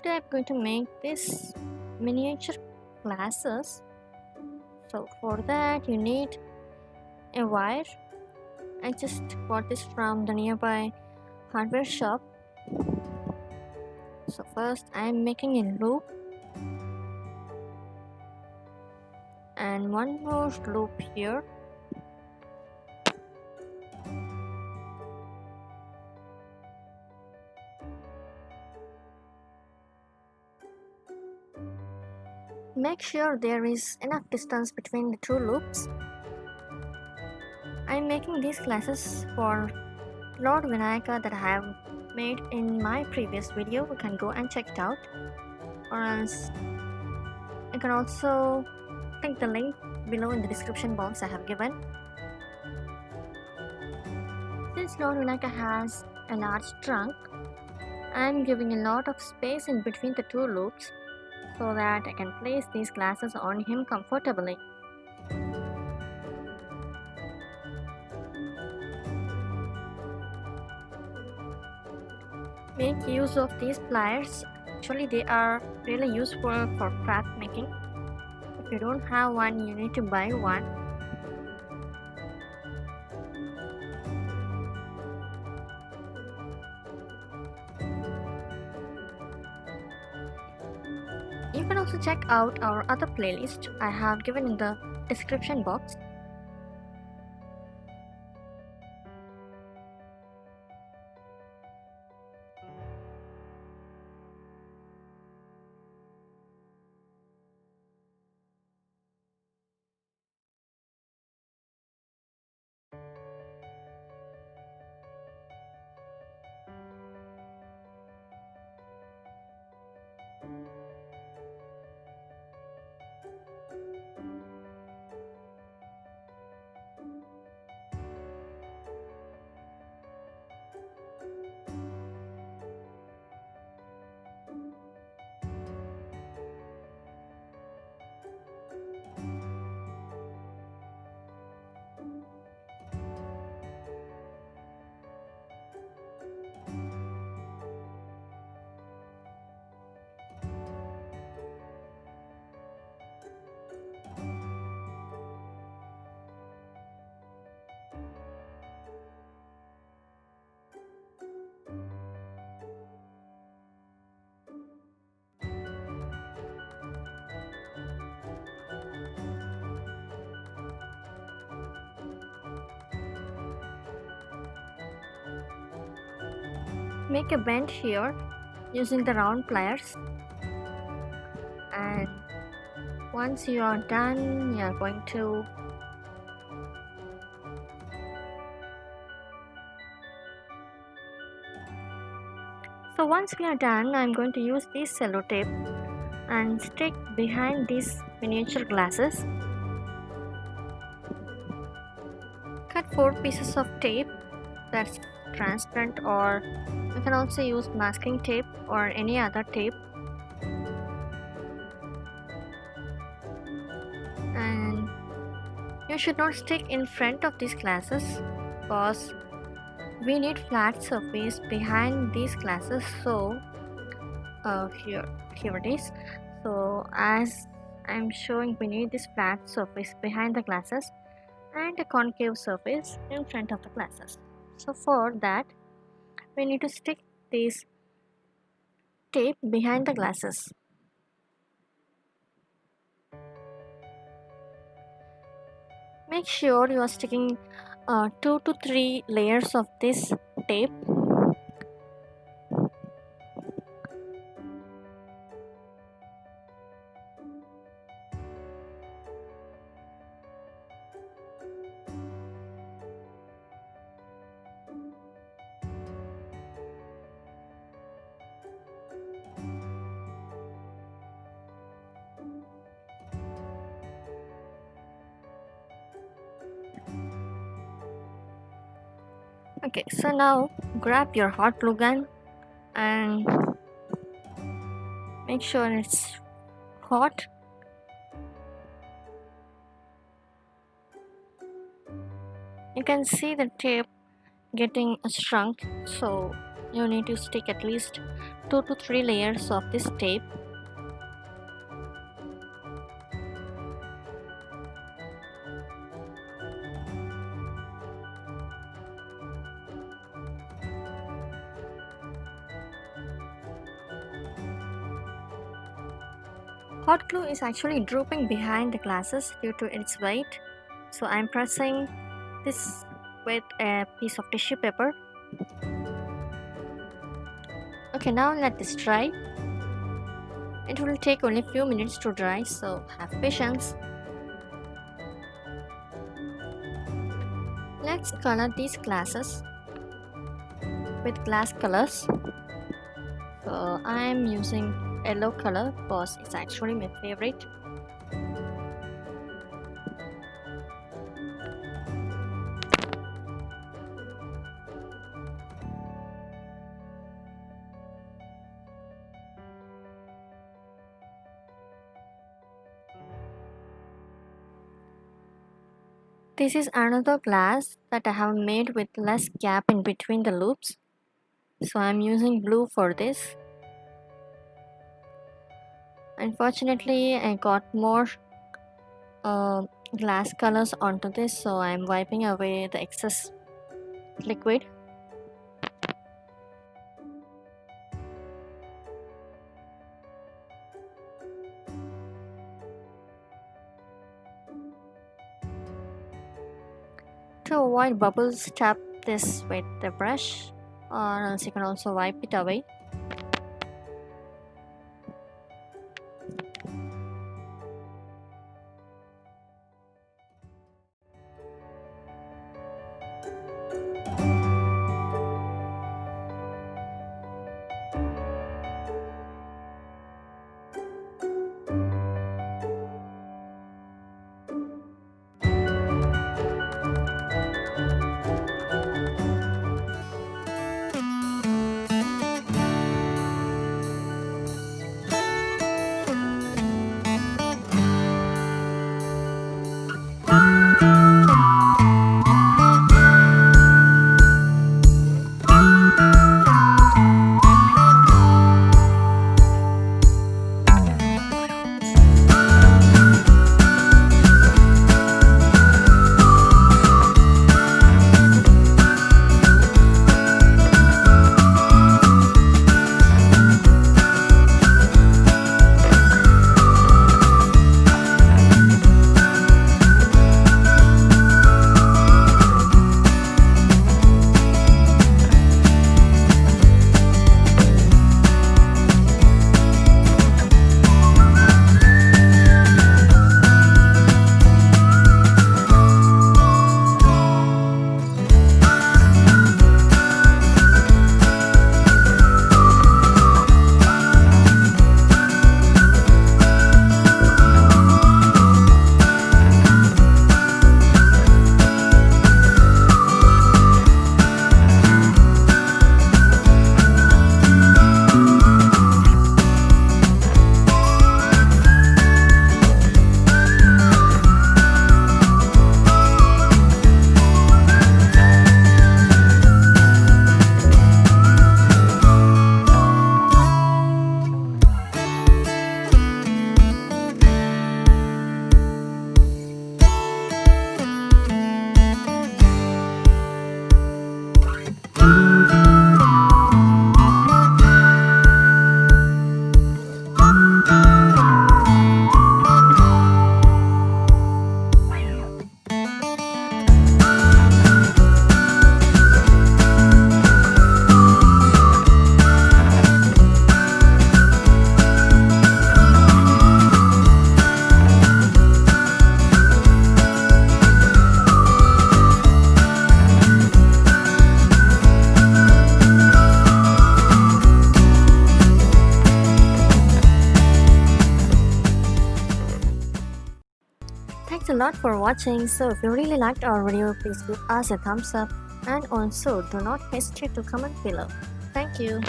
today I'm going to make this miniature glasses. So for that you need a wire. I just got this from the nearby hardware shop. So first I am making a loop and one more loop here. Make sure there is enough distance between the two loops. I am making these glasses for Lord Vinayaka that I have made in my previous video. You can go and check it out, or else you can also click the link below in the description box I have given. Since Lord Vinayaka has a large trunk, I am giving a lot of space in between the two loops so that I can place these glasses on him comfortably. Make use of these pliers. Actually, they are really useful for craft making. If you don't have one, you need to buy one. You can also check out our other playlist I have given in the description box. Make a bend here using the round pliers, and once you are done, you are going to once we are done, I'm going to use this sellotape and stick behind these miniature glasses. Cut 4 pieces of tape that's transparent, or you can also use masking tape or any other tape. And you should not stick in front of these glasses because we need flat surface behind these glasses. So here it is. So as I'm showing, we need this flat surface behind the glasses and a concave surface in front of the glasses. So for that we need to stick this tape behind the glasses. Make sure you are sticking 2 to 3 layers of this tape. Okay, so now grab your hot glue gun and make sure it's hot. You can see the tape getting shrunk, so you need to stick at least 2 to 3 layers of this tape. Hot glue is actually drooping behind the glasses due to its weight, so I'm pressing this with a piece of tissue paper. Okay, now let this dry. It will take only a few minutes to dry, so have patience. Let's color these glasses with glass colors. So I'm using yellow color because it's actually my favorite. This is another glass that I have made with less gap in between the loops. So I'm using blue for this. Unfortunately, I got more glass colors onto this, so I'm wiping away the excess liquid. To avoid bubbles, tap this with the brush, or else you can also wipe it away. Thanks a lot for watching. So if you really liked our video, please give us a thumbs up and also do not hesitate to comment below. Thank you.